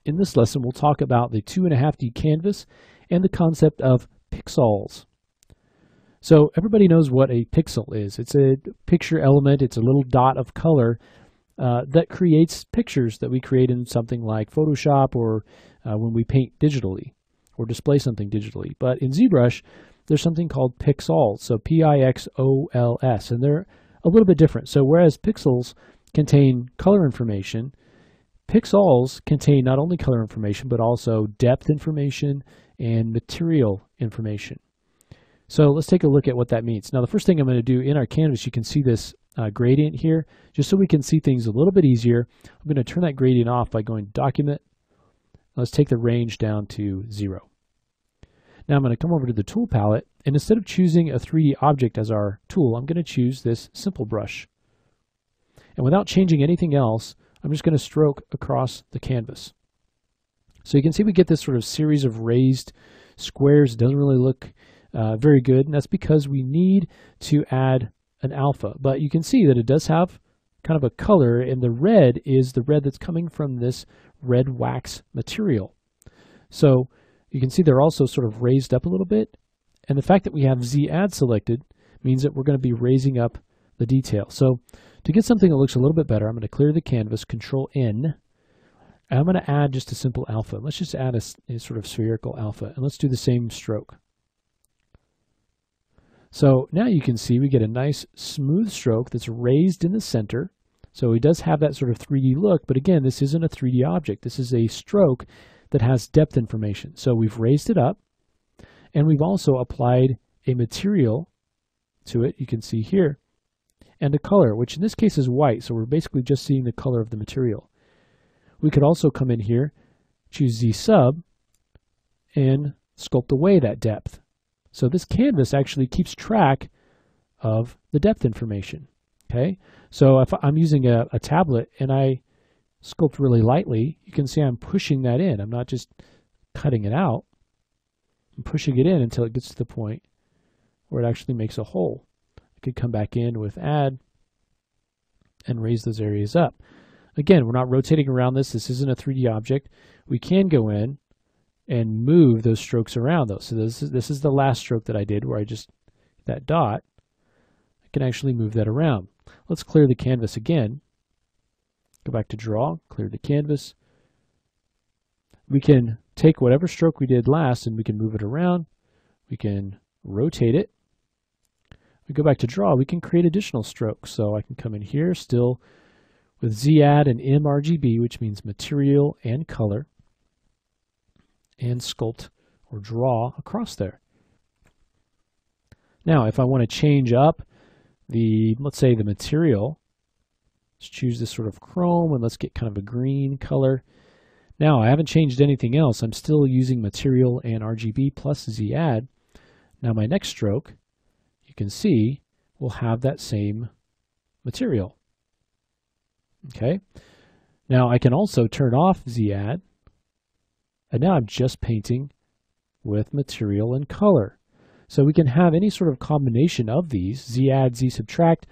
In this lesson, we'll talk about the 2.5D canvas and the concept of pixels. So everybody knows what a pixel is. It's a picture element. It's a little dot of color that creates pictures that we create in something like Photoshop or when we paint digitally or display something digitally. But in ZBrush, there's something called pixels, so P-I-X-O-L-S, and they're a little bit different. So whereas pixels contain color information, pixels contain not only color information, but also depth information and material information. So let's take a look at what that means. Now, the first thing I'm going to do in our canvas, you can see this gradient here, just so we can see things a little bit easier. I'm going to turn that gradient off by going to Document. Let's take the range down to 0. Now I'm going to come over to the tool palette, and instead of choosing a 3D object as our tool, I'm going to choose this simple brush. And without changing anything else, I'm just going to stroke across the canvas. So you can see we get this sort of series of raised squares. It doesn't really look very good, and that's because we need to add an alpha. But you can see that it does have kind of a color, and the red is the red that's coming from this red wax material. So you can see they're also sort of raised up a little bit, and the fact that we have Z-add selected means that we're going to be raising up the detail. So to get something that looks a little bit better, I'm going to clear the canvas, Control-N, and I'm going to add just a simple alpha. Let's just add a sort of spherical alpha, and let's do the same stroke. So now you can see we get a nice smooth stroke that's raised in the center. So it does have that sort of 3D look, but again, this isn't a 3D object. This is a stroke that has depth information. So we've raised it up, and we've also applied a material to it, you can see here, and a color, which in this case is white, so we're basically just seeing the color of the material. We could also come in here, choose Z sub, and sculpt away that depth. So this canvas actually keeps track of the depth information. Okay, so if I'm using a tablet and I sculpt really lightly, you can see I'm pushing that in. I'm not just cutting it out. I'm pushing it in until it gets to the point where it actually makes a hole. I could come back in with Add and raise those areas up. Again, we're not rotating around this. This isn't a 3D object. We can go in and move those strokes around though. So this is the last stroke that I did where I just, that dot, I can actually move that around. Let's clear the canvas again. Go back to Draw, clear the canvas. We can take whatever stroke we did last and we can move it around. We can rotate it. We go back to Draw, we can create additional strokes. So I can come in here still with Z-add and M-RGB, which means material and color, and sculpt or draw across there. Now, if I want to change up the, let's say the material, let's choose this sort of chrome and let's get kind of a green color. Now, I haven't changed anything else. I'm still using material and RGB plus Z-add. Now, my next stroke, you can see, will have that same material. Okay. Now, I can also turn off Z-add, and now I'm just painting with material and color. So we can have any sort of combination of these, Z-add, Z-subtract,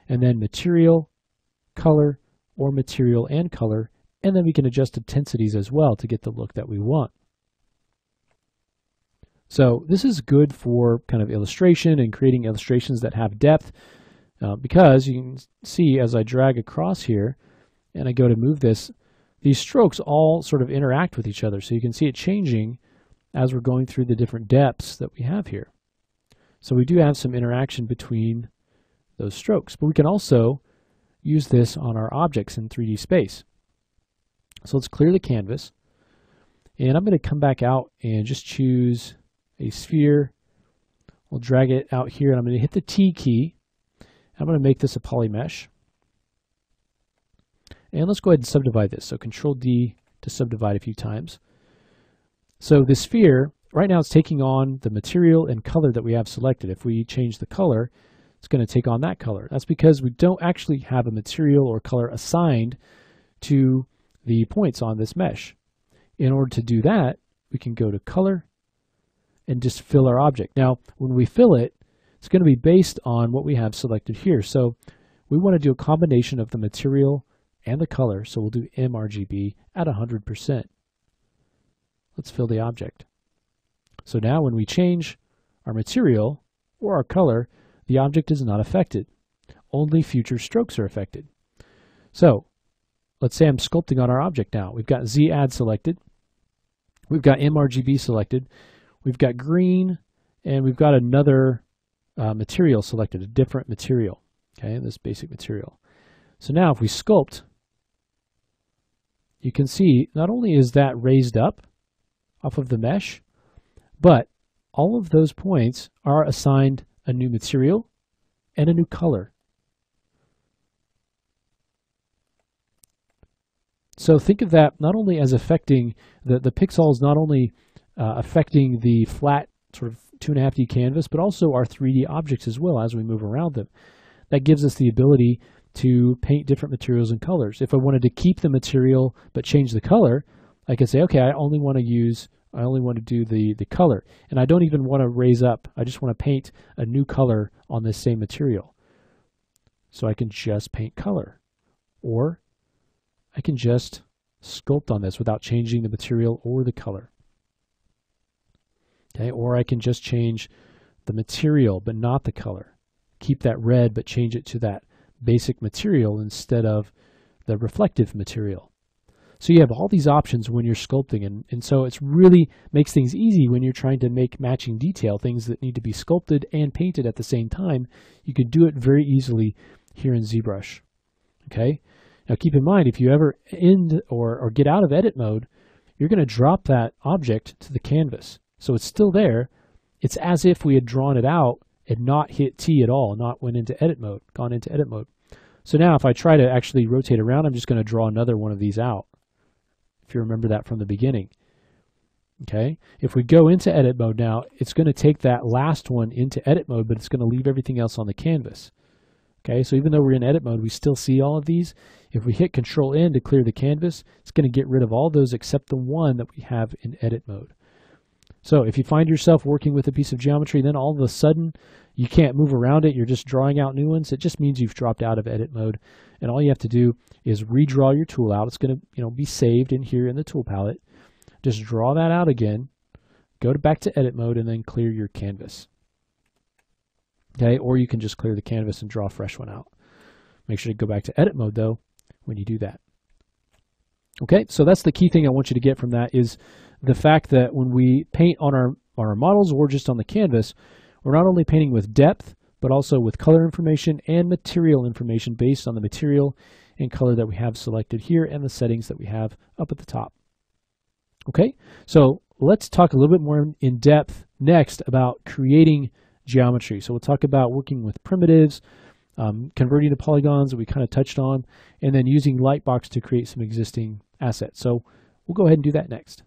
and then material, color, or material and color, and then we can adjust intensities as well to get the look that we want. So this is good for kind of illustration and creating illustrations that have depth, because you can see as I drag across here and I go to move this, these strokes all sort of interact with each other. So you can see it changing as we're going through the different depths that we have here. So we do have some interaction between those strokes, but we can also use this on our objects in 3D space. So let's clear the canvas, and I'm going to come back out and just choose a sphere. We'll drag it out here, and I'm going to hit the T key. I'm going to make this a poly mesh. And let's go ahead and subdivide this. So Control D to subdivide a few times. So the sphere, right now it's taking on the material and color that we have selected. If we change the color, it's going to take on that color. That's because we don't actually have a material or color assigned to the points on this mesh. In order to do that, we can go to Color and just fill our object. Now, when we fill it, it's going to be based on what we have selected here. So we want to do a combination of the material and the color, so we'll do mRGB at 100%. Let's fill the object. So now when we change our material or our color, the object is not affected. Only future strokes are affected. So let's say I'm sculpting on our object now. We've got Z add selected. We've got mRGB selected. We've got green, and we've got another material selected, a different material, okay, this basic material. So now if we sculpt, you can see not only is that raised up off of the mesh, but all of those points are assigned a new material and a new color. So think of that not only as affecting the pixels, not only affecting the flat sort of 2.5D canvas, but also our 3D objects as well as we move around them. That gives us the ability to paint different materials and colors. If I wanted to keep the material but change the color, I could say, okay, I only want to do the color, and I don't even want to raise up. I just want to paint a new color on this same material. So I can just paint color, or I can just sculpt on this without changing the material or the color. Okay, or I can just change the material but not the color. Keep that red but change it to that basic material instead of the reflective material. So you have all these options when you're sculpting, and so it's really makes things easy when you're trying to make matching detail, things that need to be sculpted and painted at the same time. You can do it very easily here in ZBrush. Okay? Now keep in mind, if you ever end or get out of edit mode, you're going to drop that object to the canvas. So it's still there. It's as if we had drawn it out and not hit T at all, not went into edit mode, gone into edit mode. So now if I try to actually rotate around, I'm just going to draw another one of these out. If you remember that from the beginning. Okay, if we go into edit mode now, it's going to take that last one into edit mode, but it's going to leave everything else on the canvas. Okay, so even though we're in edit mode, we still see all of these. If we hit Control N to clear the canvas, it's going to get rid of all those except the one that we have in edit mode. So if you find yourself working with a piece of geometry, then all of a sudden you can't move around it, you're just drawing out new ones, it just means you've dropped out of edit mode. And all you have to do is redraw your tool out. It's going to be saved in here in the tool palette. Just draw that out again, go back to edit mode, and then clear your canvas. Okay, or you can just clear the canvas and draw a fresh one out. Make sure to go back to edit mode though when you do that. Okay, so that's the key thing I want you to get from that, is the fact that when we paint on our models or just on the canvas, we're not only painting with depth, but also with color information and material information based on the material and color that we have selected here and the settings that we have up at the top. Okay, so let's talk a little bit more in depth next about creating geometry. So we'll talk about working with primitives, converting to polygons that we kind of touched on, and then using Lightbox to create some existing assets. So we'll go ahead and do that next.